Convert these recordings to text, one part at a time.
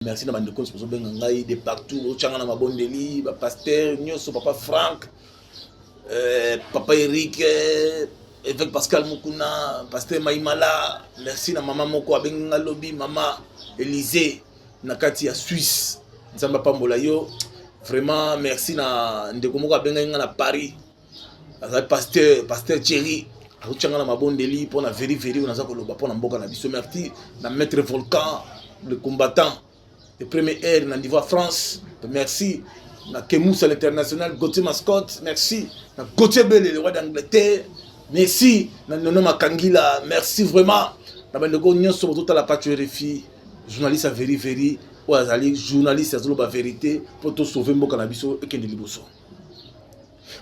Merci na bandeko pour benga ngai de partout au changa na mabondeli ba pasteur nyoso papa Franck papa Eric évêque Pascal Mukuna pasteur Maïmala merci na maman moko abenga lobby mama Élysée na kati ya Suisse nzamba pambola yo vraiment merci na ndeko moko abenga na Paris pasteur Thierry au changa na mabondeli pour na veri on a za koloba pour na mboka na biso merci na maître Volcan le combattant le premier air dans niveau France, merci. Na Kemous à l'international, Gauthier Mascotte, merci. Na Gauthier Bele, le roi d'Angleterre, merci. Na Nono Makangila, merci vraiment. Na Bandego Nyon sur toute la patrie RFI, journaliste à Veri, ou Azali, journaliste à Zoloba Vérité, pour te sauver Mboka Nabiso et Kendi Liboso.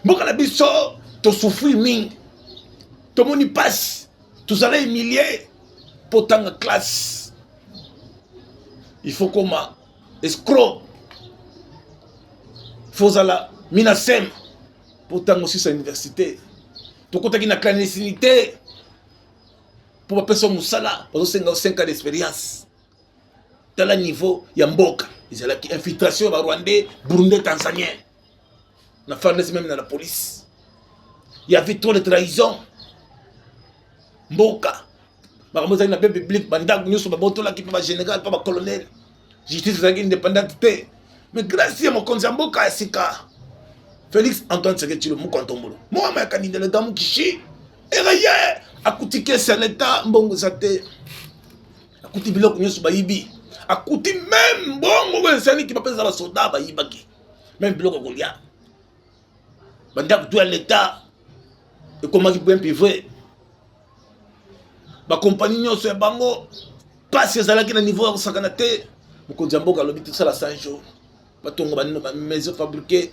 Mboka Nabiso, te souffrir ming, te moni passe, tu allez humilier, pour ta classe. Il faut comme escroc, faut la minasem pour tant aussi sa université. Tout côté qui na clandestinité pour personne musala pour 5 ans d'expérience. Dans le niveau yamboka, ils ont la infiltration par Rwandais, Burundais, Tanzaniens. Na farnese même dans la police. Il y avait trop de trahison. Mboka. Makambo na public banda nyoso ba boto la ki pa général pa colonel. Justice indépendante. Mais grâce à mon konzamboka sika Félix Antoine Tshisekedi mu kontombolo. Moi ma candidat le damu kishi. Eraye akutike c'est l'état mbongo zate. Akuti biloko nyoso ba yibi. Akuti même mbongo bensani ki bapeza ba soda ba yibaki. Même biloko kolia. Banda kutua l'état. Et comment qui peut privé. Ba compagnie nyoso ya bango passe ezalaki na niveau ya sakana te mokonzi ya mboka alobi tosala 100 jours batonga ba maison fabriquée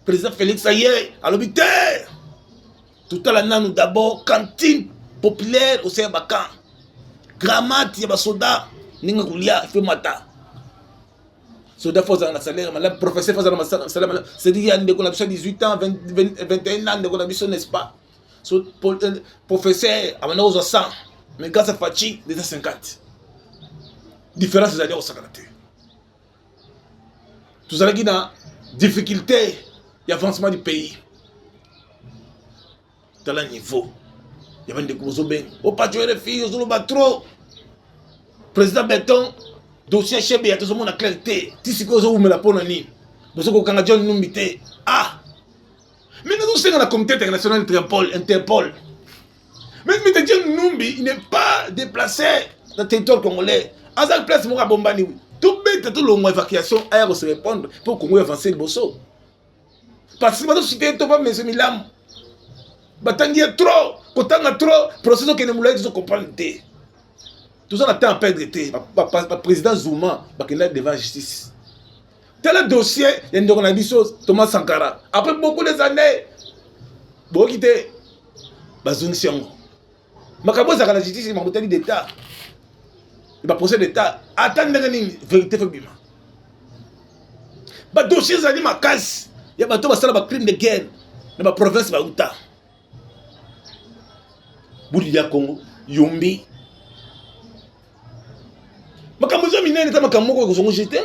président Félix aye alobi te totala nanu d'abord cantine populaire au sein bakan gramate ya basoda ninga kulia fe mata soda foza na salaire malade professeur foza na salaire c'est dit ya ndeko na biso 18 ans 21 ans ndeko na biso n'est-ce pas. So, professeur, à mon 100, mais grâce à Fachi, déjà 50. Différence, c'est-à-dire au 50. Tout ça, il y a difficulté d'avancement du pays. Dans le niveau, il y a des gros bien. Au patron de filles, au trop. Président Béton, dossier chef, il y a tout le monde à clarté. Si vous avez la peau, vous avez un Canadien numité. Ah! Mais nous sommes dans la communauté internationale Interpol. Mais M. Numbi, il n'est pas déplacé dans le territoire congolais. À cette place, il y a Bombani. Tout bête, tout le monde évacuation, ailleurs se répondre pour qu'on avance le bosso. Parce que si tu es pas M. Milam, Batangi est trop, Kotan est trop, processus que nous voulons comprendre. Tout ça, on a temps à perdre. Le président Zouma, il est devant la justice. Tel dossier, il y a un Thomas Sankara. Après beaucoup des années, bon quitter, Bazoum Siongo. Makabo Zaka la justice, il m'a monté d'État. Il va procès d'État. Attendez la vérité féminine. Bah dossier zali ma casse. Il y a bateau basala ba crime de guerre dans ma province ba Uta. Boulia Congo, Yumbi. Makabo zo minene ta makamoko ko zongo jeté.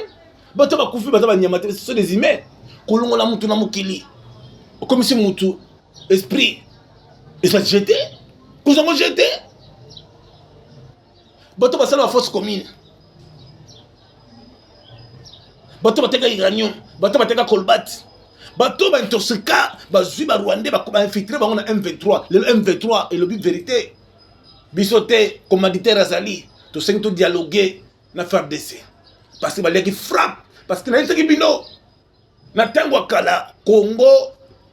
Bato bakufi bato banyamate ce sont des humains kolongo la mutu na mukili comme si mutu esprit et ça jeté kozongo jeté bato basala la force commune bato bateka uranium bato bateka colbat bato ba intoxica bazui ba rwandais ba infiltrer bango na M23 le M23 et le but vérité bisoté commanditaire azali to sengi to dialoguer na FARDC. Parce que les qui frappe, parce que les bino, na tango kala Congo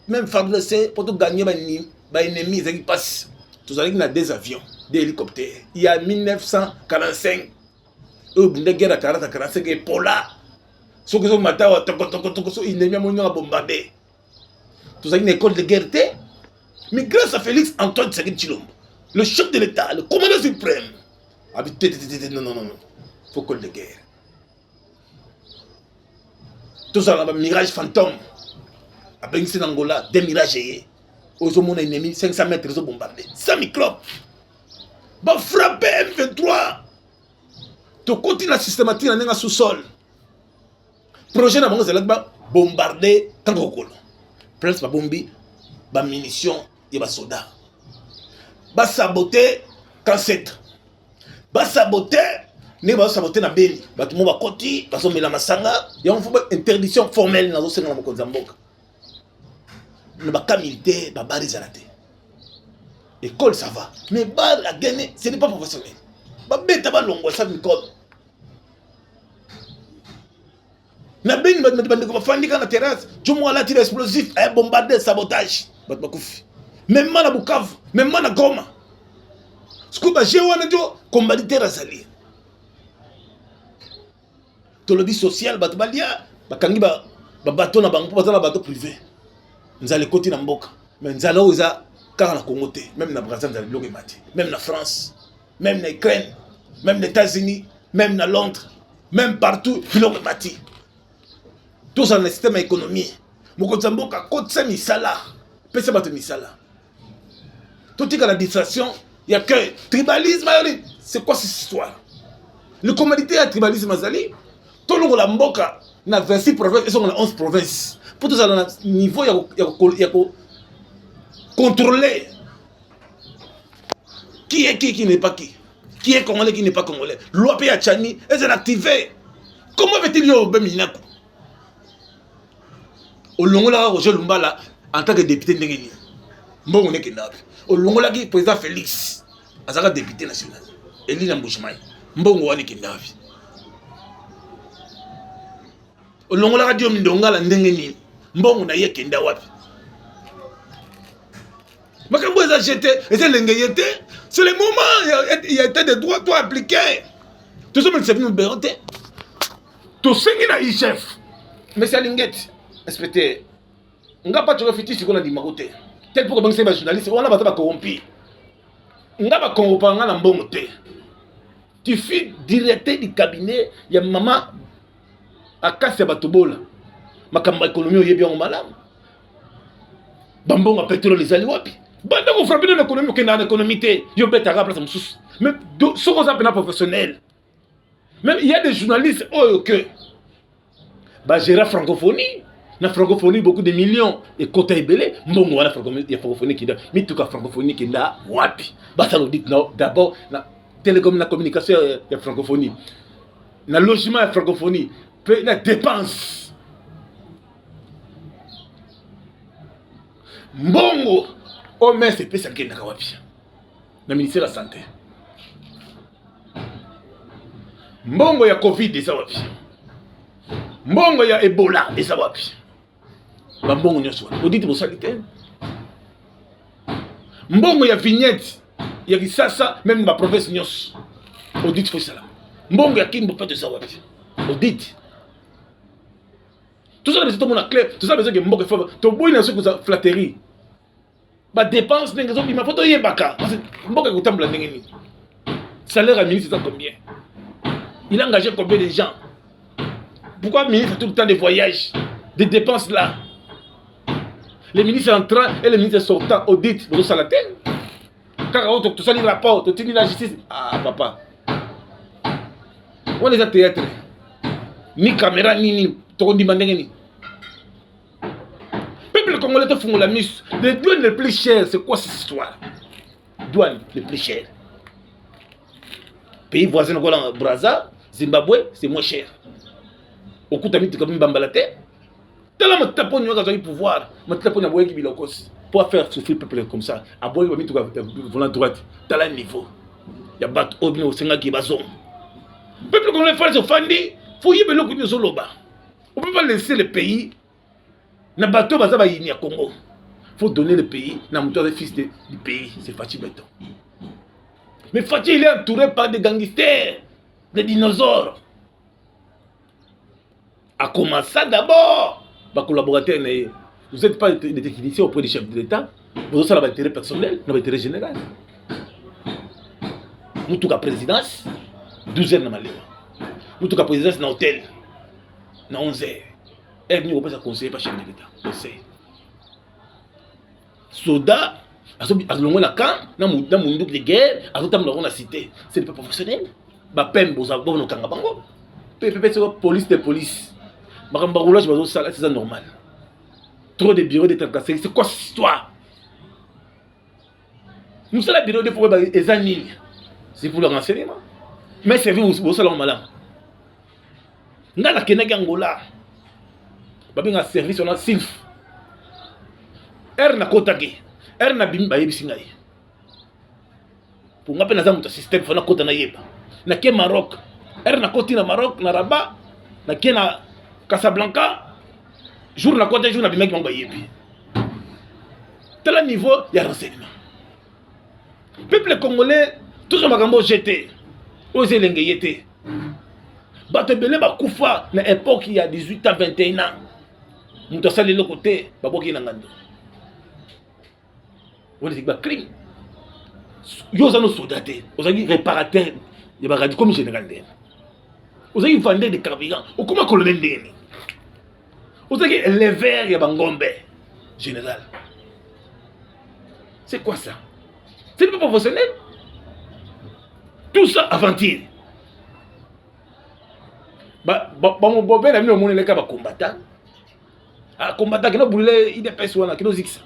même FARDC pour tout gagner ba ennemi qui passe. Tous avec na des avions, des hélicoptères. Il y a 1945 de guerre à 40 45 et Pola. Ceux qui sont matin ils n'aiment pas bombarder. Tous avec une école de guerre. Mais grâce à Félix Antoine Tshisekedi Tshilombo, le chef de l'État, le commandant suprême, non. Faut école de guerre. Tout ça, là, mirage fantôme. Après une Angola, des mirages. Aux hommes ennemis, 500 mètres, ils ont bombardé. 100 microbes. Va frapper M23. to continue systématique na sous-sol. Projet na bango zelak bombarder tango kolo. Prince ba bombi ba munitions et ba soldats. Ba saboter cancet. Ba saboter ne ba saboter na beni. Ba tout ba koti, ba so mela masanga, ya on faut interdiction formelle na zo senga na mokonza mboka. Ne ba ka militaire ba bari zalate. École ça va, mais bar à gagner, ce n'est pas professionnel. Ba beta ba longo ça micro. Na beni ba ko fandika na terrasse, jomo ala tire explosif, ay bombarder sabotage. Ba bakufi. Même na Bukavu, même na Goma. Scuba jewana jo combattre razali. To lobby social ba balia, ba kangi ba bateau na bango, ba bateau privé. Nzale koti na mboka, mais nzala oza car na Congo, même na Brazzaville, dans le bloc mati, même na France, même na Ukraine, même les États-Unis, même na Londres, même partout, bloc mati. Tout ça dans le système économique. Mokonza mboka kotsa misala, pesa bato misala. Tout est dans la distraction, il y a que tribalisme. C'est quoi cette histoire? Le commodité à tribalisme azali, tout le monde la mboka na 26 provinces, ils sont dans 11 provinces. Pour tout ça dans le niveau il y a contrôler qui est qui n'est pas qui est congolais, qui n'est pas congolais. Loi P. Achani est activé. Comment fait-il y avoir Beminaku? Au Longola, Roger Lumbala, en tant que député Ndengeni, Mbongo n'est qu'un au Longola, qui président Félix, en tant que député national, Elie Nambouchmaï, Mbongo n'est qu'un au Longola, Radio Mindonga, Ndengeni, Mbongo n'est qu'un wapi. Makambo est acheté, et c'est l'engagement. C'est le moment, il y a des droits à appliquer. Tout ça, c'est venu me béroter. Tout ça, il y a un chef. Mais c'est l'ingette. Respectez. On n'a pas de refus si on a dit maroté. Tel pour que c'est un journaliste, on n'a pas corrompu. On n'a pas corrompu, on n'a pas corrompu. Tu fais directeur du cabinet, il y a maman à Kassia Batobola. Makambo économie, il y a bien au malam. Bambon a pétrole les aliwapi. Banda ko frapper dans l'économie, que dans l'économie, il y a bête à place de sous. Mais ce qu'on appelle professionnel. Même il y a des journalistes que bah gérer la francophonie. La francophonie, beaucoup de millions. Et quand tu es belé, bon, la francophonie qui est mais tout cas francophonie qui est là, wapi. Bah ça nous dit non, d'abord, la télécom, la communication, il y a francophonie. Le logement, il y a francophonie. La dépense. Mbongo, au moins c'est plus ça qui est dans le ministère de la Santé. Mbongo, il y a Covid, et ça va bien. Mbongo, il y a Ebola, et ça va bien. Mbongo, il y a soin. Vous dites pour sanitaire. Mbongo, il y a vignette, il y a Kisasa, même dans la province Nyos. Vous dites pour ça. Mbongo, il y a qui ne peut pas de ça va bien. Vous dites. Tout ça, c'est tout le monde clair. Tout ça, c'est que Mbongo, il faut. Tu as besoin de flatterie. Ba dépense n'est pas ma photo est baka. Mboka kutambla ndengeni. Salaire à ministre c'est combien? Il a engagé combien de gens? Pourquoi le ministre a tout le temps de voyages, des dépenses là? Les ministres entrant et les ministres sortant audit dans la tête. Quand tu sors le rapport, tu tiens la justice. Ah papa. On les a théâtre. Ni caméra ni tu dis ndengeni. Le Congolais te font la mise. Les douanes les plus chères, c'est quoi cette histoire? Douanes les plus chères. Pays voisin, Brazza, Zimbabwe, c'est moins cher. Au coup, tu as mis comme une bambalate. Tu as le pouvoir. Pour faire souffrir le peuple comme ça. À boire, tu as mis volant droite. Tu as le niveau. Il y a battu au niveau, c'est un qui est bazon. Le peuple congolais fait ce fandi. Il faut y aller au Congo. On ne peut pas laisser le pays. Na bateau baza ba yini ya Congo. Faut donner le pays na moto des fils du pays, c'est Fachi Beton. Mais Fachi il est entouré par des gangsters, des dinosaures. A commencer d'abord ba collaborateur vous n'êtes pas des techniciens auprès du chef de l'État, vous avez un intérêt personnel, un intérêt général. Nous tout la présidence 12h na Maléwa. Nous tout la présidence na hôtel na 11h. Elle n'est pas conseiller par chef de l'État. Conseil. Soda, à ce moment-là, quand dans mon de guerre, à ce moment-là, on a cité. Ce n'est pas professionnel. peine boza bon kanga bango PPP c'est police de police makamba roulage bazo sala c'est ça normal trop de bureaux d'état cassé c'est quoi cette histoire nous sommes la bureau de pour les années c'est pour le renseignement mais c'est vous au salon malam ngala kenaki Angola babinga service on a SILF na kotaki na bimba yebisi ngai pour ngape na zamu ta système fana kota na yeba na ke Maroc na koti na Maroc na Rabat na ke na Casablanca jour na kota jour na bimaki mamba yebi tel niveau ya renseignement peuple congolais toujours makambo jeté osé lengeyete bato belé bakufa na époque il y a 18 ans 21 ans muto sali le côté baboki na ngando on dit ba crime yo za no soldaté ozaki réparateur ya ba radio comme général ndene ozaki vendeur de carburant okoma colonel ndene ozaki éleveur ya bangombe général c'est quoi ça c'est pas professionnel tout ça aventure mon bobé na mino monele ka ba combattant combattant kino brûler IDPS wana kino zikisa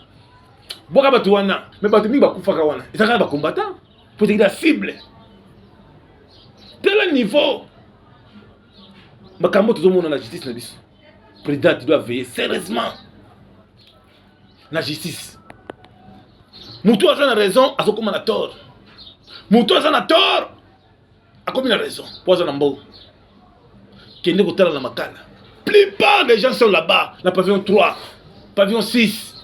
boka batu wana mais batu mi ba kufaka wana ezaka ba combattant pour te dire cible tel niveau makambo tozomona na justice na biso président tu dois veiller sérieusement na justice mutu aza na raison azokoma na tort mutu aza na tort akomi na raison po aza na mbo kende kotala na makala plupart des gens sont là-bas na pavillon 3 pavillon 6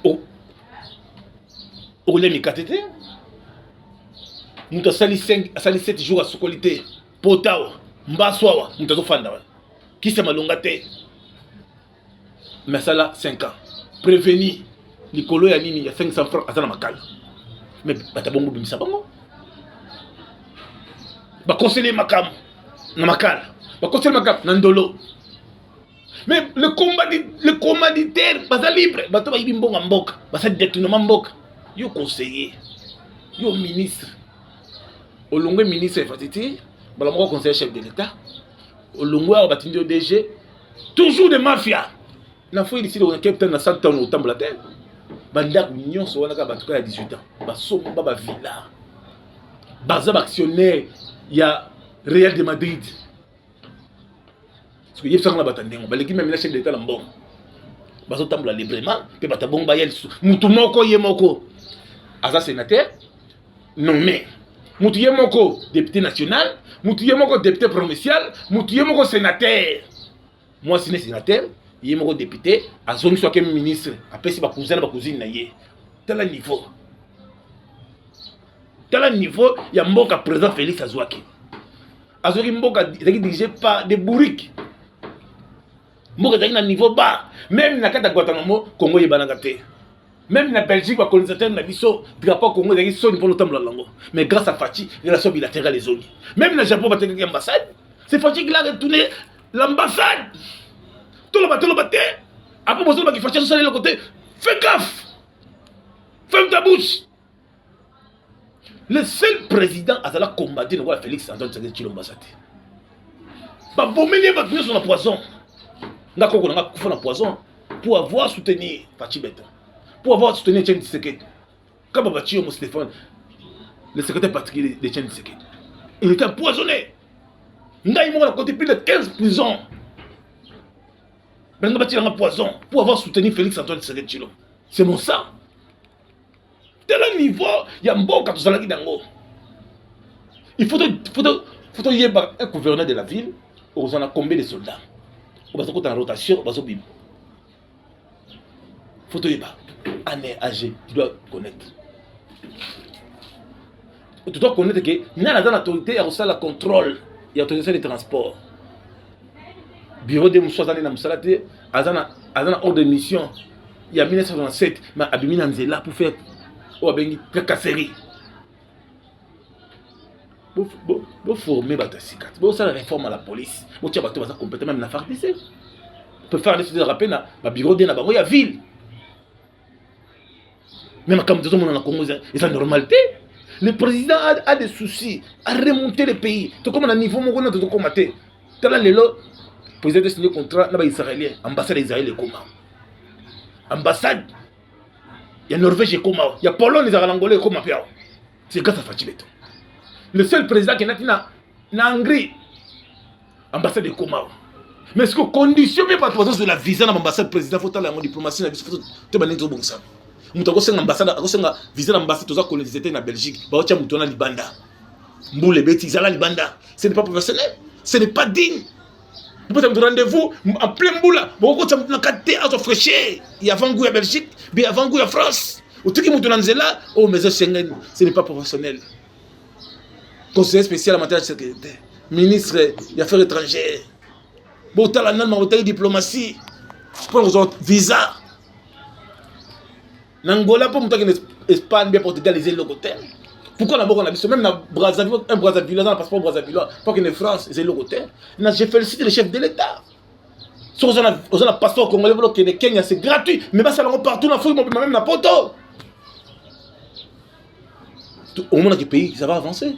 okolia mikate te mutu asali 7 jours asokoli te potawa mbaso awa mutu azofanda wana kisa malonga te mais asala 5 ans préveni likolo ya nini ya 500 francs aza na makala mais bata bongo bimisa bango baconseiller makam na makala baconseiller makam na ndolo mais le commanditaire baza libre bato bayibi mbonga mboka basa détournement mboka yo conseiller yo ministre olongwe ministre fatiti bala moko conseiller chef de l'état olongwe awa batindi DG toujours de mafia na foi ici le capitaine na 100 ans au tambola terre banda nyonso wana ka batuka ya 18 ans basomba ba villa baza actionnaire ya Real de Madrid parce que yebsanga batandengo baleki même la chef d'état la mbongo bazo tambola librement pe batabongo bayel mutu moko ye moko aza sénateur nommé mutu ye moko député national mutu ye moko député provincial mutu ye moko sénateur moi c'est sénateur ye moko député azongi soit comme ministre apesi ba cousin ba cousine na ye tel niveau ya mboka président Félix Azouaki azouaki mboka dirigé par des bourriques mboka na niveau bas même na kata Guantanamo Congo yebananga te même na Belgique ba colonisateur na biso drapeau Congo ezaki soni pour l'automne lango mais grâce à Fachi relation bilatérale les zones même na Japon ba tekaki ambassade c'est Fachi qui l'a retourné l'ambassade tout le bateau après besoin ba ki Fachi sur le côté fais gaffe ferme ta bouche. Le seul président a combattu le Félix Antoine Tshisekedi Tshilombo. Ba bomeli ba tuer son poison. Nga koko nga kufa na poison pour avoir soutenu Fachi Beta. Pour avoir soutenu Etienne Tshisekedi. Quand ba tuer Stéphane, le secrétaire particulier de Etienne Tshisekedi. Il était empoisonné. Nga il m'a compté plus de 15 prisons. Ben nga ba tuer un poison pour avoir soutenu Félix Antoine Tshisekedi Tshilombo. C'est mon sang. Tel niveau, il y a un bon quand on dango. Il faut y avoir un gouverneur de la ville, on a combien de soldats. On va se en rotation, on va se bim. Faut y avoir un âgé, tu dois connaître. Tu dois connaître que n'a dans l'autorité a la contrôle, il y a l'autorité de transport. Bureau de Moussouazane na Moussalate, azana ordre de mission. Il y a 1967, mais Abimi Nanzela pour faire ou bengi tracasserie. Vous formez votre cicat. Vous avez la réforme à la police. Vous avez bateau compétent même na FARDC. Vous pouvez faire des rappels na bureau de na bango ya ville. Même comme tout le monde en Congo, c'est la normalité. Le président a des soucis à remonter le pays. Tout comme on a niveau mon gouvernement de commater. Tala lelo président a signé contrat na ba israélien, ambassade d'Israël comment. Ambassade il y a Norvège et comment. Il y a Pologne et Angolais comment faire. C'est grâce à Fachi Beton. Le seul président qui n'a na Hongrie ambassade de comment. Mais est-ce que condition mais pas de la visa dans l'ambassade président faut aller en diplomatie na faut te baner to bon ça. Mutu akosenga ambassade akosenga visa na ambassade toza coloniser na Belgique ba otia mutu na libanda mbule beti zala libanda ce n'est pas professionnel, ce n'est pas digne. Vous pouvez me rendez-vous en plein boula bon ko na kate azo fraîcher il y a avant goût à Belgique bien avant goût à France ou tout qui mutu na nzela oh mais Schengen ce n'est pas professionnel. Conseiller spécial en matière de sécurité, ministre des affaires étrangères bon t'as la norme de diplomatie pour visa. N'Angola pour monter en Espagne, bien Portugal, les îles locataires. Pourquoi d'abord on a vu même dans Brazzaville, un Brazzaville dans le passeport Brazzaville, pas qu'en France, les îles locataires. J'ai félicité le chef de l'État. Si on a un passeport congolais, que le Kenya c'est gratuit, mais ça va partout dans l'Afrique, même dans Poto. Au moins dans quel pays ça va avancer.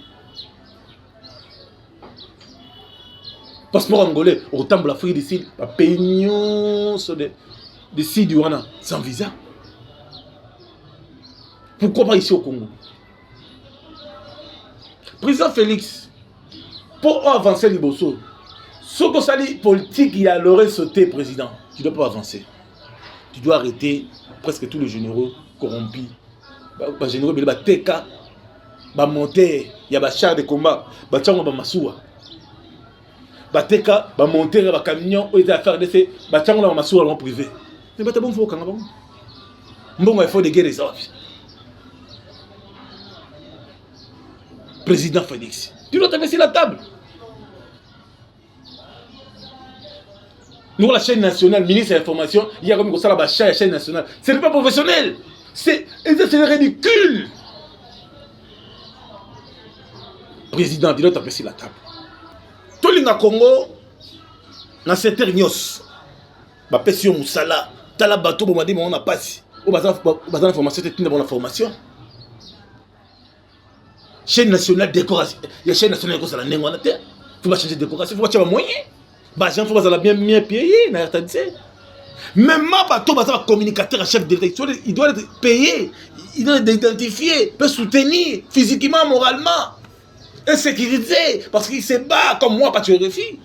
Passeport angolais, autant de l'Afrique d'ici, la peignons des sites du Rwanda sans visa. Pourquoi pas ici au Congo? Président Félix, pour avancer les bossos, ce que ça dit politique, il a l'aurait sauté, président. Tu ne dois pas avancer. Tu dois arrêter presque tous les généraux corrompus. Les généraux, il y a des TK, des monteurs, il y a des chars de combat, des chars de Massoua. Les TK, des monteurs, des camions, ils ont affaire de ces chars de Massoua en privé. Mais il faut que il faut des guerres des hommes. Président Félix, tu dois t'abaisser la table. Nous, la chaîne nationale, ministre de l'Information, il y a comme ça la chaîne nationale. Ce n'est pas professionnel. C'est ridicule. Président, tu dois t'abaisser la table. Tout le monde Congo, dans cette ternios, ma passion Moussala, t'as la bateau, on m'a dit, on a passé. On va dans l'information, c'est une bonne information. Chaîne nationale décoration. Il y a chaîne nationale décoration. Il faut pas changer de décoration. Il faut pas changer de moyen. Il faut bien payer. Même un communicateur, un chef de l'État, il doit être payé. Il doit être identifié. Il peut soutenir physiquement, moralement. Et sécuriser. Parce qu'il se bat comme moi, pas de refus.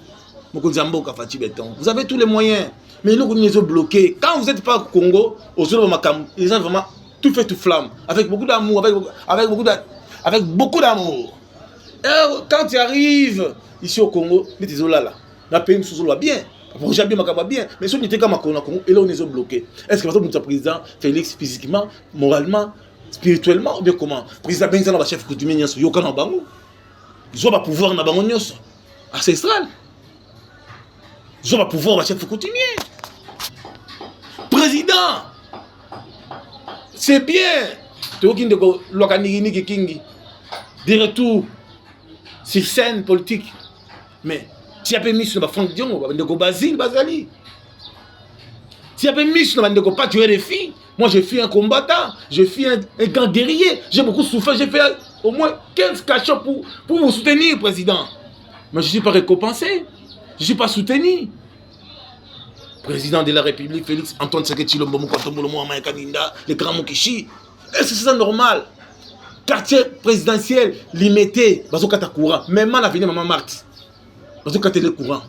Vous avez tous les moyens. Mais nous, nous sommes bloqués. Quand vous n'êtes pas au Congo, ils ont vraiment tout fait tout flamme. Avec beaucoup d'amour, avec beaucoup d'amour. Quand tu arrives ici au Congo, tu es là. La pays nous va bien. Projet bien, bien. Mais si on était comme au Congo, et là on est bloqué. Est-ce que notre président Félix, physiquement, moralement, spirituellement, ou bien comment? Président Benza va chef coutumier, il y a un bango. Ils ont pas pouvoir dans bango ancestral. Ils ont pas pouvoir dans chef coutumier. Président, c'est bien. Tu vois qu'il y a des retours sur scène politique. Mais tu as mis sur la Franck Dion, tu as Basile, Bazali. Tu as mis sur la pas tuer les filles. Moi, je suis un combattant, je suis un grand guerrier. J'ai beaucoup souffert, j'ai fait au moins 15 cachots pour vous soutenir, président. Mais je ne suis pas récompensé, je ne suis pas soutenu. Président de la République, Félix Antoine Tshisekedi Tshilombo, le grand Mokishi. Est-ce que c'est ça normal? Quartier présidentiel limité, bazo kata courant, même la venue maman Marthe, bazo kata le courant,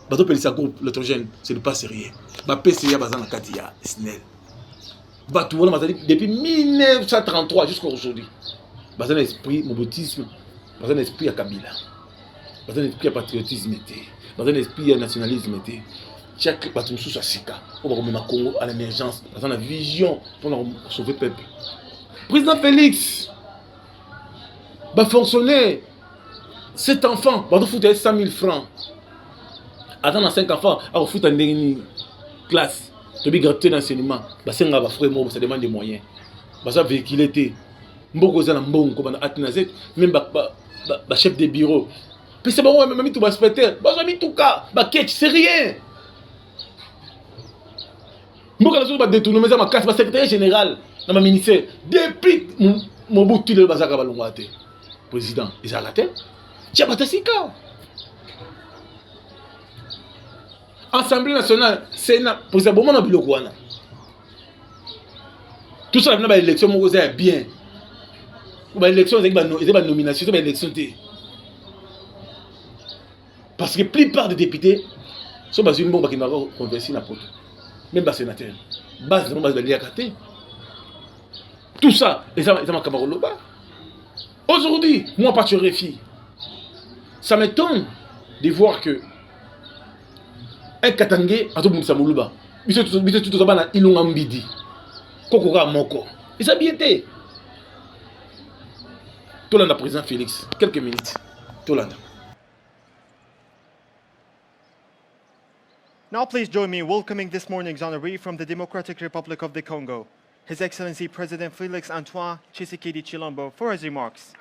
bazo pelisa groupe l'électrogène, c'est pas sérieux. Ba PCA bazana katia SNEL. Ba tout le monde depuis 1933 jusqu'à aujourd'hui. Bazana esprit mobotisme, bazana esprit à Kabila, bazana esprit à patriotisme était, bazana esprit à nationalisme était. Chaque bateau sous sa sika, on va remettre Congo à l'émergence, bazana vision pour sauver le peuple. Président Félix va fonctionner. Cet enfant va foutre 100 000 francs. Attends, 5 enfants, on va foutre en dernière classe. Tu vas gratuiter l'enseignement. Ça demande des moyens. Ça véhiculer. Même le chef de bureau. Puis c'est bon, même tout le secrétaire. C'est rien. Je vais détourner ma carte, secrétaire général dans ma ministère. Depuis Mobutu le bazaka balongwa te. Président, ezala te. Tia batasika. Assemblée nationale, Sénat, président bon na biloko wana. Tout ça na ba élection moko za bien. Ba élection ezaki ba nomination, ba élection te. Parce que la plupart des députés sont basés sur qui n'ont pas conversé na poto. Même les sénateurs. Base de base de tout ça, et ça m'a camarade là-bas. Aujourd'hui, moi, pas de fille. Ça m'étonne de voir que un Katangé a tout le monde samoulouba. Il tout ça bana ilunga mbidi. Kokoka moko. Et ça bien été. Tolanda président Félix, quelques minutes. Tolanda. Now please join me in welcoming this morning's honoree from the Democratic Republic of the Congo, His Excellency President Félix Antoine Tshisekedi Tshilombo, for his remarks.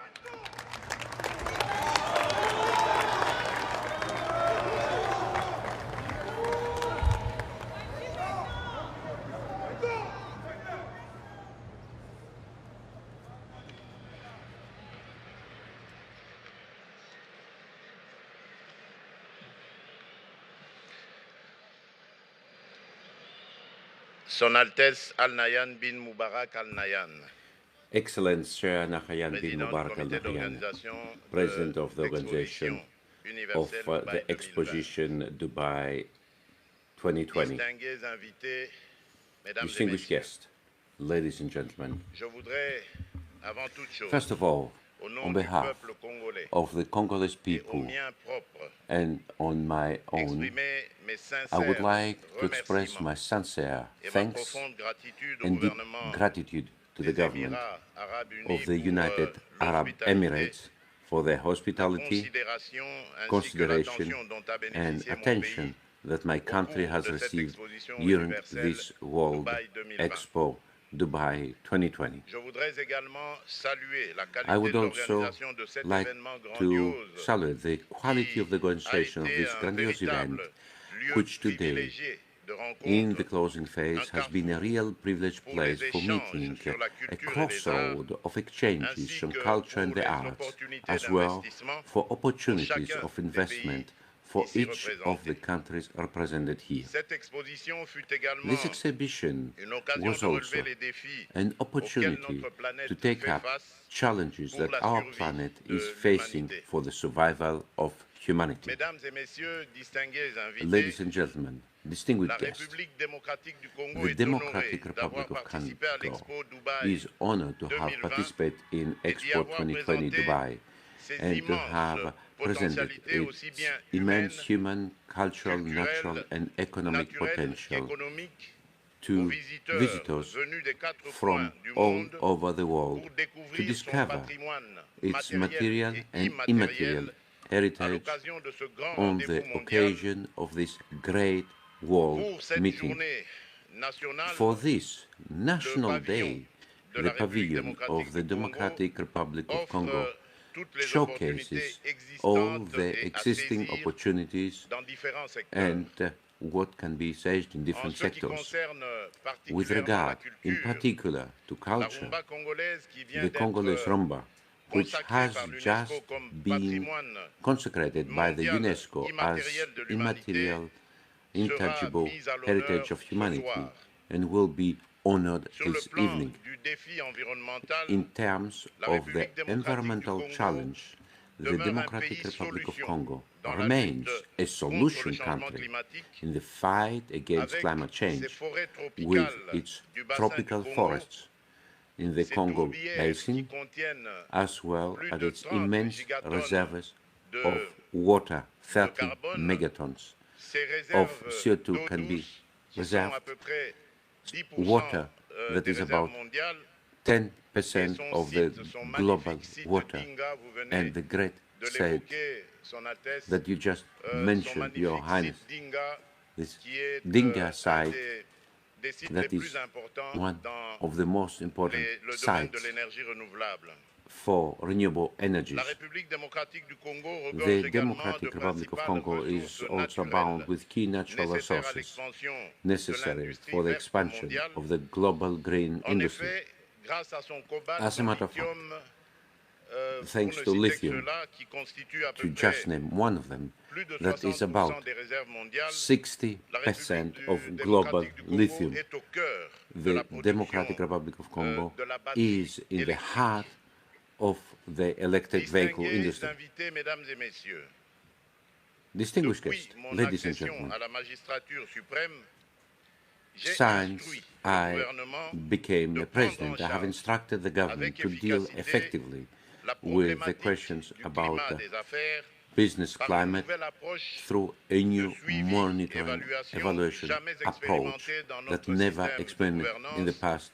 Son Altesse Al-Nahyan bin Mubarak Al-Nahyan, Excellence Shah Nahyan bin Mubarak Al-Nahyan, President of the Organization of the Exposition Dubai 2020, distinguished guests, ladies and gentlemen, first of all, on behalf of the Congolese people and on my own, I would like to express my sincere thanks and deep gratitude to the government of the United Arab Emirates for their hospitality, consideration and attention that my country has received during this World Expo Dubai 2020. I would also like to salute the quality of the organization of this grandiose event, which today, in the closing phase, has been a real privileged place for meeting, a crossroad of exchanges on culture and the arts, as well for opportunities of investment for each of the countries represented here. This exhibition was also an opportunity to take up challenges that our planet is facing for the survival of humanity. Ladies and gentlemen, distinguished guests, the Democratic Republic of Congo is honored to have participated in Expo 2020 Dubai and to have presented its immense human, cultural, natural and economic potential to visitors from all over the world to discover its material and immaterial heritage on the occasion of this great world meeting. For this National Day, the pavilion of the Democratic Republic of Congo showcases all the existing opportunities and what can be searched in different sectors. With regard, in particular, to culture, the Congolese rumba, which has just been consecrated by the UNESCO as immaterial, intangible heritage of humanity, and will be honored this evening. In terms of the environmental challenge, the Democratic Republic of Congo remains a solution country in the fight against climate change with its tropical forests in the Congo Basin, as well as its immense reserves of water, 30 megatons of CO2 can be reserved. Water that is about 10% of the global water, and the great site that you just mentioned, Your Highness, this Dinga site that is one of the most important sites for renewable energies. The Democratic Republic of Congo is also bound with key natural resources necessary for the expansion of the global green industry. As a matter of fact, thanks to lithium, to just name one of them, that is about 60% of global lithium. The Democratic Republic of Congo is in the heart of the electric vehicle industry. Distinguished guests, ladies and gentlemen, since I became the president, I have instructed the government to deal effectively with the questions about the business climate through a new monitoring evaluation approach that never experimented in the past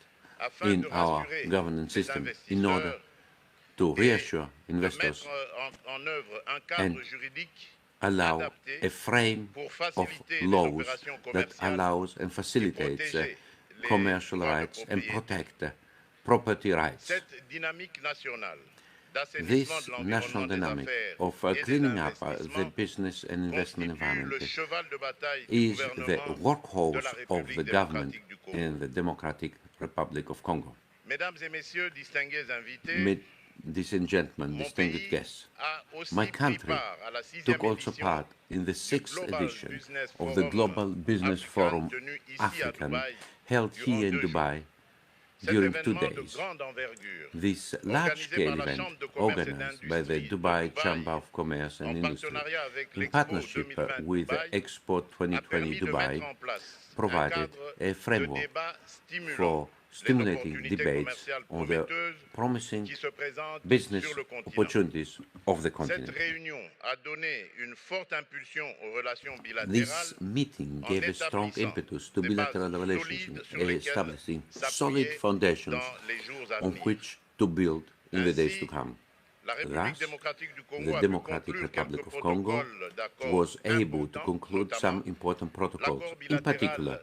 in our governance system, in order to reassure investors and allow a frame of laws that allows and facilitates commercial rights and protect property rights. This national dynamic of cleaning up the business and investment environment is the workhorse of the government in the Democratic Republic of Congo. Ladies and gentlemen, distinguished guests, my country took also part in the 6th edition of the Global Business Forum African, held here in Dubai during 2 days. This large-scale event, organized by the Dubai Chamber of Commerce and Industry, in partnership with Export 2020 Dubai, provided a framework for stimulating debates on the promising business opportunities of the continent. This meeting gave a strong impetus to bilateral relations, establishing solid foundations on which to build in the days to come. Thus, the Democratic Republic of Congo was able to conclude some important protocols, in particular,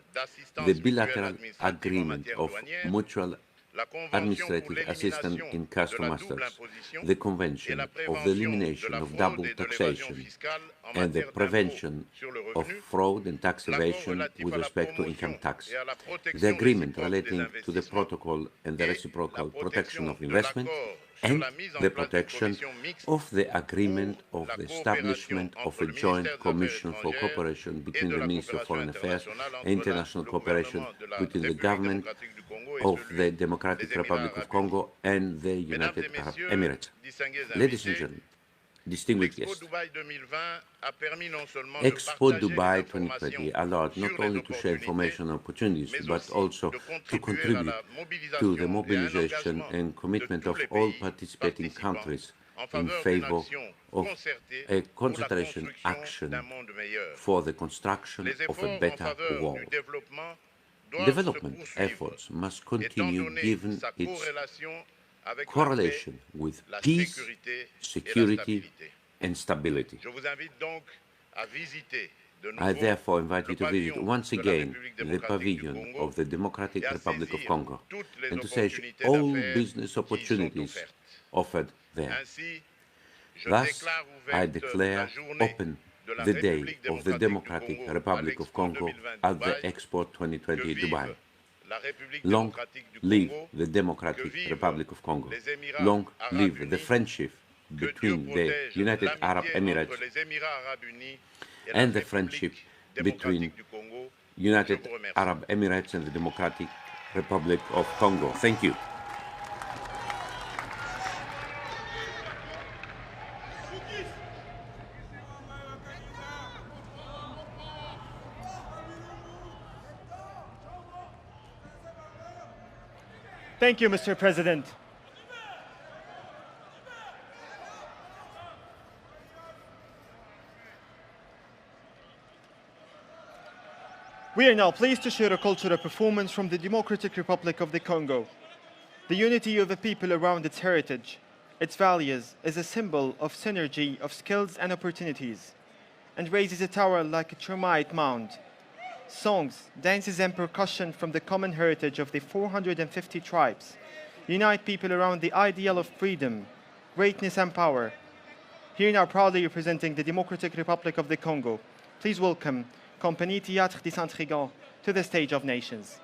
the bilateral agreement of mutual administrative assistance in custom masters, the Convention of the Elimination of Double Taxation, and the prevention of fraud and tax evasion with respect to income tax, the agreement relating to the protocol and the reciprocal protection of investment, and the protection of the agreement of the establishment of a joint commission for cooperation between the Ministry of Foreign Affairs and international cooperation between the government of the Democratic Republic of Congo and the United Arab Emirates. Ladies and gentlemen, distinguished guests, Expo Dubai 2020 allowed not only to share information and opportunities, but also to contribute to the mobilization and commitment of all participating countries in favor of a concentration action for the construction of a better world. Development efforts must continue given its correlation with peace, security, and stability. I therefore invite you to visit once again the pavilion of the Democratic Republic of Congo and to seize all business opportunities offered there. Thus, I declare open the day of the Democratic Republic of Congo at the Expo 2020 Dubai. Long live the Democratic Republic of Congo. Long live the friendship between the United Arab Emirates and the friendship between United Arab Emirates and the Democratic Republic of Congo. Thank you. Thank you, Mr. President. We are now pleased to share a cultural performance from the Democratic Republic of the Congo. The unity of the people around its heritage, its values, is a symbol of synergy of skills and opportunities, and raises a tower like a termite mound. Songs, dances, and percussion from the common heritage of the 450 tribes unite people around the ideal of freedom, greatness, and power. Here now proudly representing the Democratic Republic of the Congo, please welcome Compagnie Théâtre des Intrigants to the stage of nations.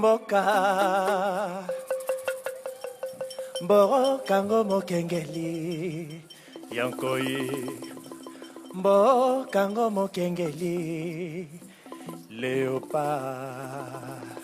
mboka mboka ngo mokengeli yankoi mboka ngo mokengeli Léopard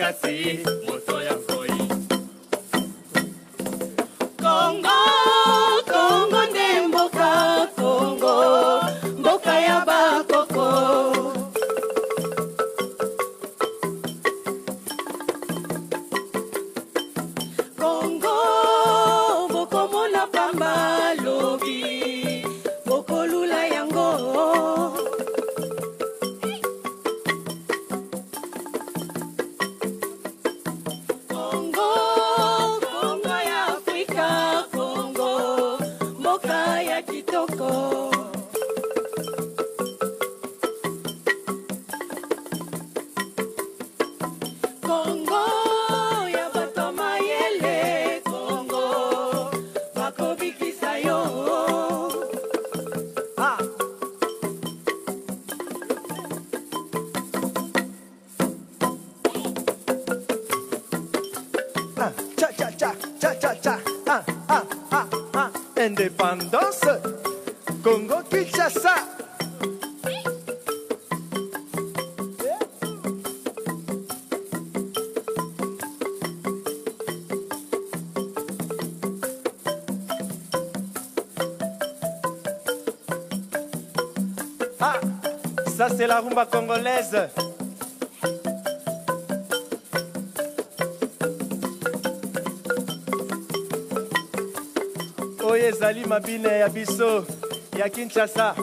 kasi moto ya nkoi Kongo, Kongo nde mboka Kongo, mboka ya bakoko Kongo, bokomona pamba lobi bokolula yango Kongo, Kongo ya Afrika Kongo, mboka ya kitoko Kongo ya bato mayele Kongo bakobikisa yo cha cha cha cha cha cha indépendance Congo Kinshasa ça c'est la rumba congolaise. Oyo ezali mabine ya biso ya Kinshasa.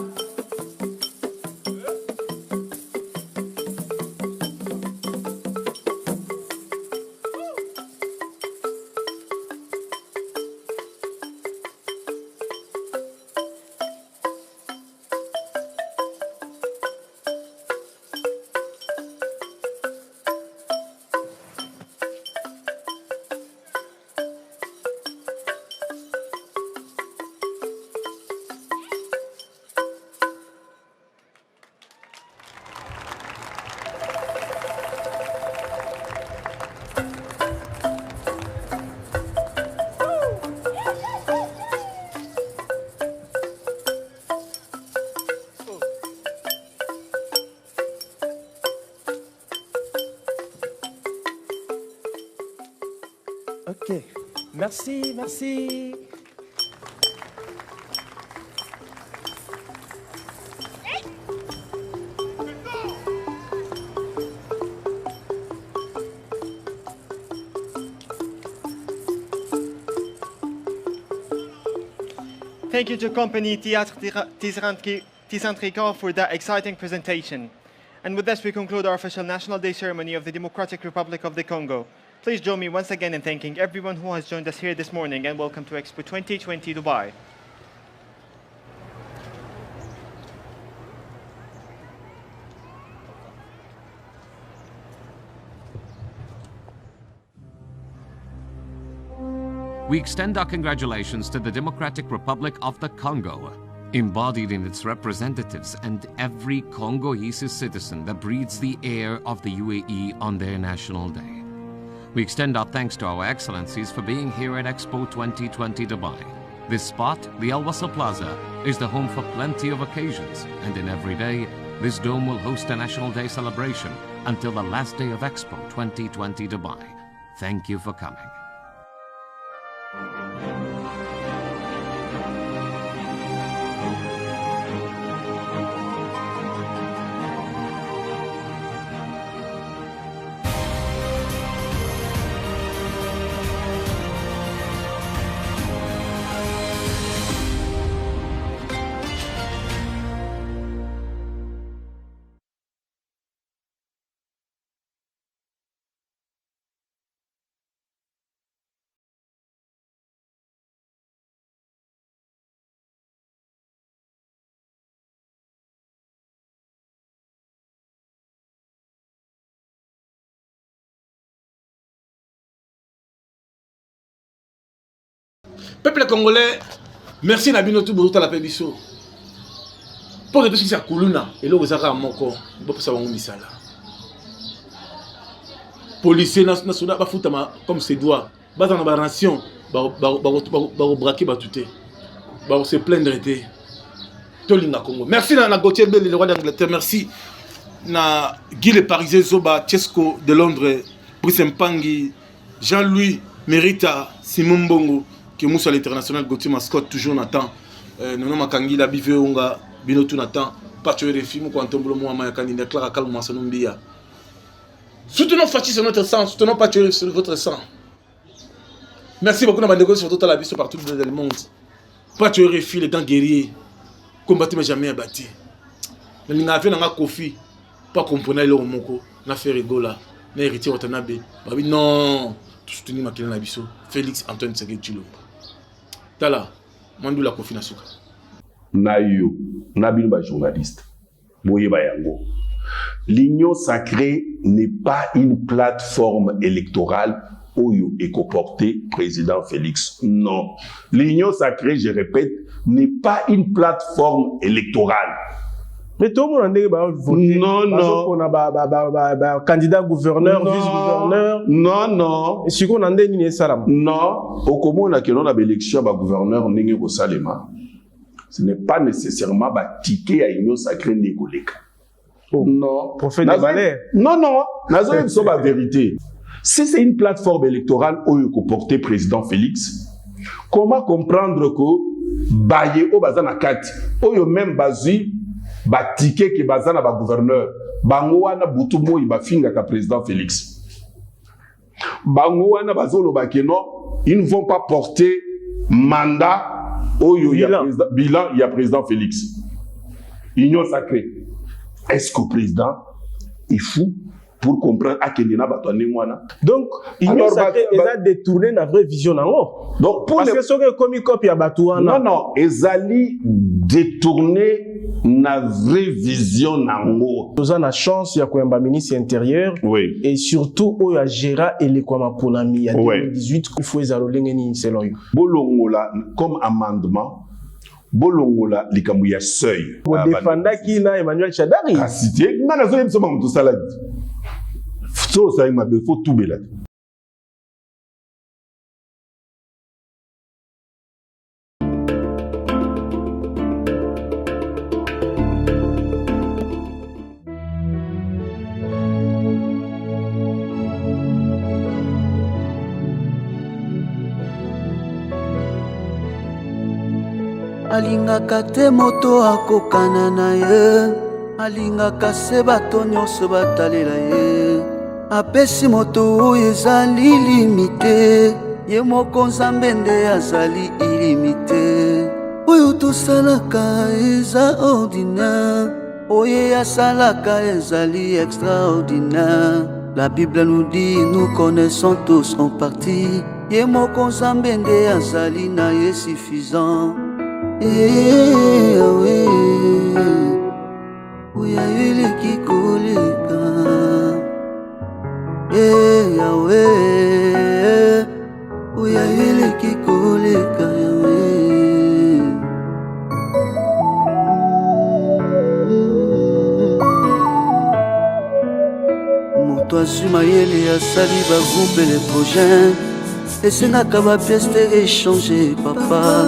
Ok, merci, merci. Thank you to company Théâtre Tisantrika for that exciting presentation. And with this, we conclude our official National Day ceremony of the Democratic Republic of the Congo. Please join me once again in thanking everyone who has joined us here this morning, and welcome to Expo 2020 Dubai. We extend our congratulations to the Democratic Republic of the Congo, embodied in its representatives and every Congolese citizen that breathes the air of the UAE on their National Day. We extend our thanks to our excellencies for being here at Expo 2020 Dubai. This spot, the Al Wasl Plaza, is the home for plenty of occasions, and in every day, this dome will host a National Day celebration until the last day of Expo 2020 Dubai. Thank you for coming. Peuple congolais, merci na bino tout bozo la pebiso. Pour que tout ce qui kuluna et lo zaka moko, bo pesa wangu misala. Policier national ba futama comme ses doigts. Ba dans la nation, ba braquer ba touté. Ba se plaindre été. Tolinga Congo. Merci na Gauthier Bell le roi d'Angleterre, merci na Guy le Parisien Zoba Chesco de Londres Brice Mpangi, Jean-Louis Merita, Simon Bongo, qui est moussa à l'international, Gauthier Mascotte, toujours Nathan. Nous avons Kangi, la Biveonga, Binotu Nathan, Patio RFI, Moukantombolo Mouama, Kanina, Clara Kalma, Sanumbia. Soutenons Fatih sur notre sang, soutenons Patio RFI sur votre sang. Merci beaucoup, Nabandego, sur toute la vie, partout dans le monde. Patio RFI, les grands guerriers, combattu mais jamais abattu. Nous avons fait un Kofi, pas comprendre le Moko, nous avons fait rigola, nous avons hérité Watanabe. Non, tout soutenir Makila Nabiso, Félix Antoine Tshisekedi Tshilombo. Tala, Mandou la Kofi Nasuka. Nayo, Nabino ba journaliste, Boye Bayango. L'Union sacrée n'est pas une plateforme électorale où est comporté président Félix. Non. L'Union sacrée, je répète, n'est pas une plateforme électorale. Mais tout le monde a voté. Non, non. On a candidat gouverneur, vice-gouverneur. Non, non. Et si on a des salam. Non. Au comment on a une élection à gouverneur Nengue Salema. Ce n'est pas nécessairement un ticket à l'Union sacrée Négoleka. Oh. Non. Prophète de Valère. Non, non. Nazo est la vérité. Si c'est une plateforme électorale où est comporté président Félix, comment comprendre que Baye au bazana kati, où même bazi ba ticket qui bazana ba gouverneur, bango wana butu moi ba finga ka président Félix. Bango wana bazolo ba keno, ils ne vont pas porter mandat au bilan il y a président Félix. Union sacrée. Est-ce que le président est fou pour comprendre à quel niveau donc Union sacrée a détourné la vraie vision donc pour parce que ce que comme copie à Batouana non ezali détourné la vraie vision nango nous avons la chance ya koyamba ministre intérieur oui et surtout au ya gera et les kwama ponami ya 2018 il faut ezalolenge ni selon you bolongola comme amendement bolongola likambo ya seuil pour défendre qui na Emmanuel Chadari cité na nazo yebso ba mutu salade so ça m'a faut tout bela alingaka te moto akokana na ye alingaka se bato nyonso batalela ye apesi moto oyo ezali limite ye moko nzambe nde azali ilimite oyo tosalaka eza ordinaire oyo asalaka ezali extraordinaire. La Bible nous dit nous connaissons tous en partie ye moko nzambe nde azali na ye suffisant. Oui, il est qui koleka. Yahweh, oui, il est qui koleka. Moto azuma yele asali ba groupe les projets. Et c'est n'a qu'à ma pièce de échanger, papa.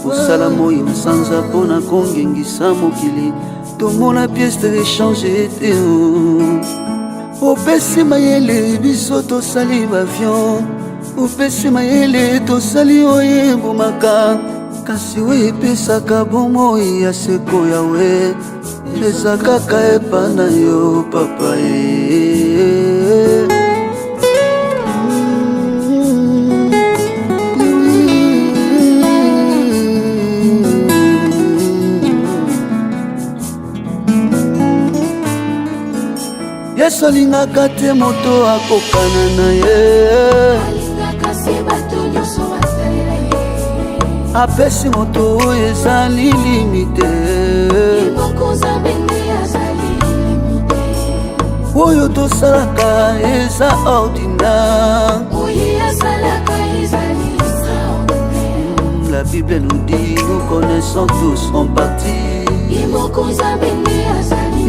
Osala moi na sanza pona kongengisa mokili tomona pièce de échanger te opesi mayele biso tosali bavion opesi mayele tosali oyo ebomaka kasi oyo epesaka bomoi ya seko yawe eza kaka epa na yo papa Yesu alingaka te moto akokana na ye apesi moto oyo ezali limite oyo tosalaka eza ordinaire. La Bible nous dit nous connaissons tous en partie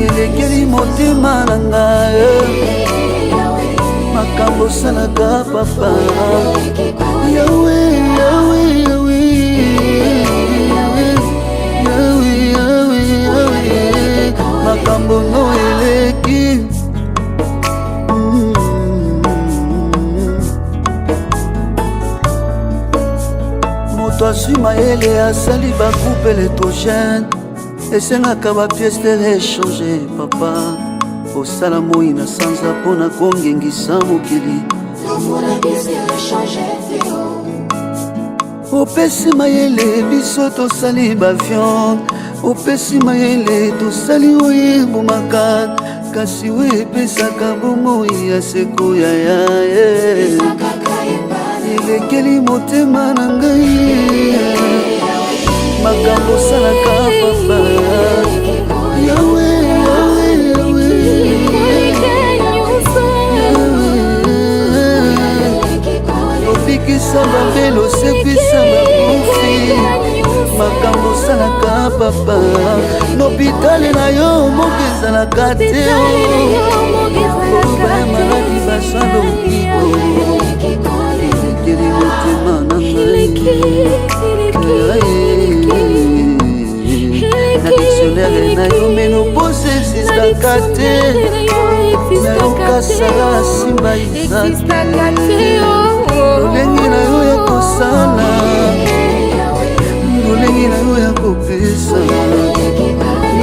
elekeli motema na ngai makambo osalaka papa yawe yawe yawe yawe yawe yawe makambo no eleki moto azwi mayele asali bagroupe électrogène esengaka bapiese de rechange papa osala moi na sanza mpo na kongengisa mokili opesi mayele biso tosali baviande opesi mayele tosali oyo ebomaka kasi oyo epesaka bomoi ya sekoya ya elekeli motema na ngai makambo osalaka papa yawe obikisa bambelo osepisa bakufi makambo osalaka papa nopitale na yo moke ezalaka te oba maladi basalo kiko elekeli motema na ngai na dictionnaire na yo menopose existaka te nayokasala simba izate lolenge na yo ya kosala lolenge na yo ya kopesa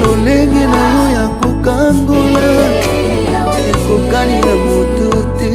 lolenge na yo ya kokangola ekokani ya moto te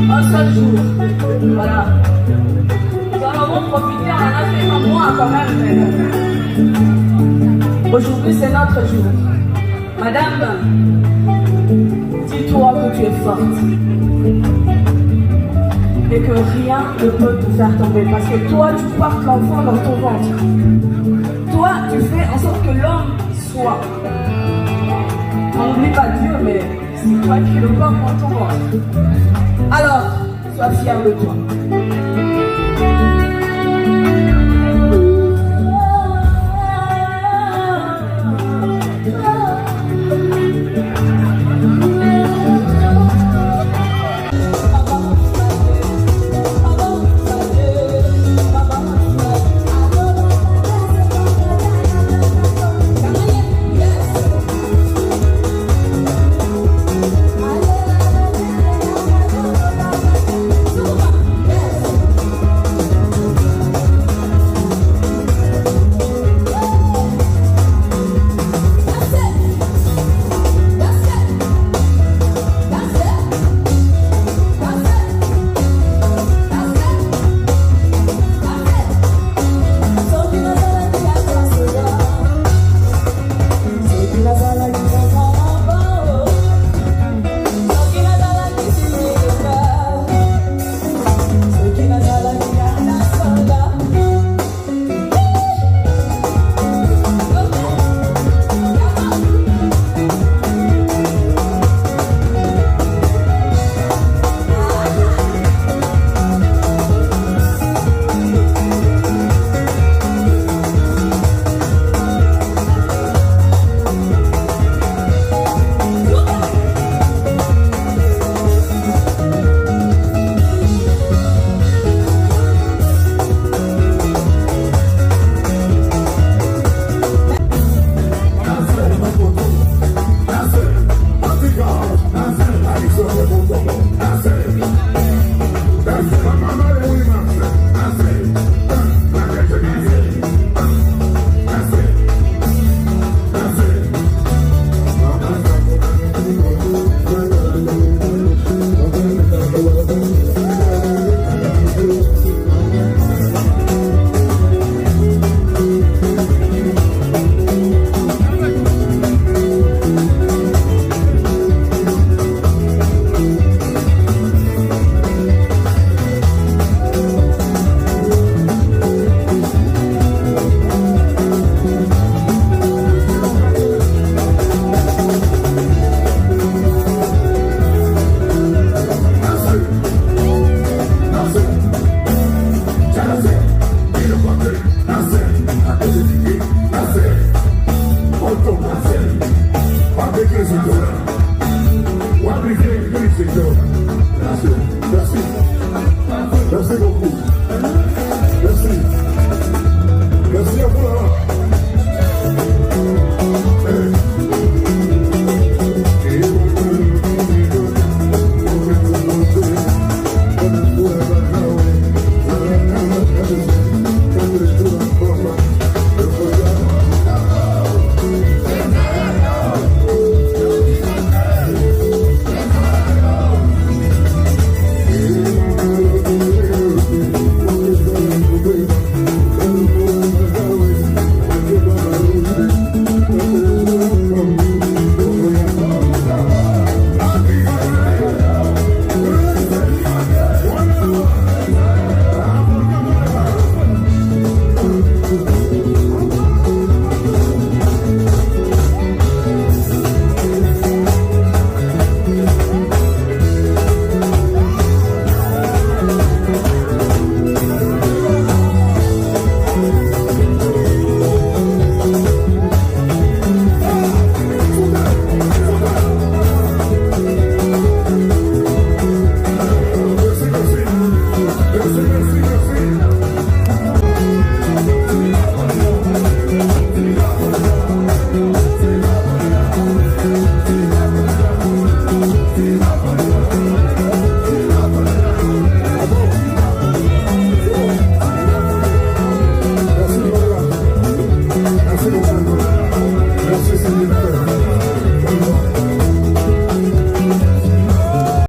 un seul jour. Voilà. Nous en avons profité, on en a fait un mois quand même. Mais aujourd'hui, c'est notre jour. Madame, dis-toi que tu es forte. Et que rien ne peut te faire tomber. Parce que toi, tu portes l'enfant dans ton ventre. Toi, tu fais en sorte que l'homme soit. On n'oublie pas Dieu, mais c'est toi qui le portes dans ton ventre. Alors, sois fier de toi.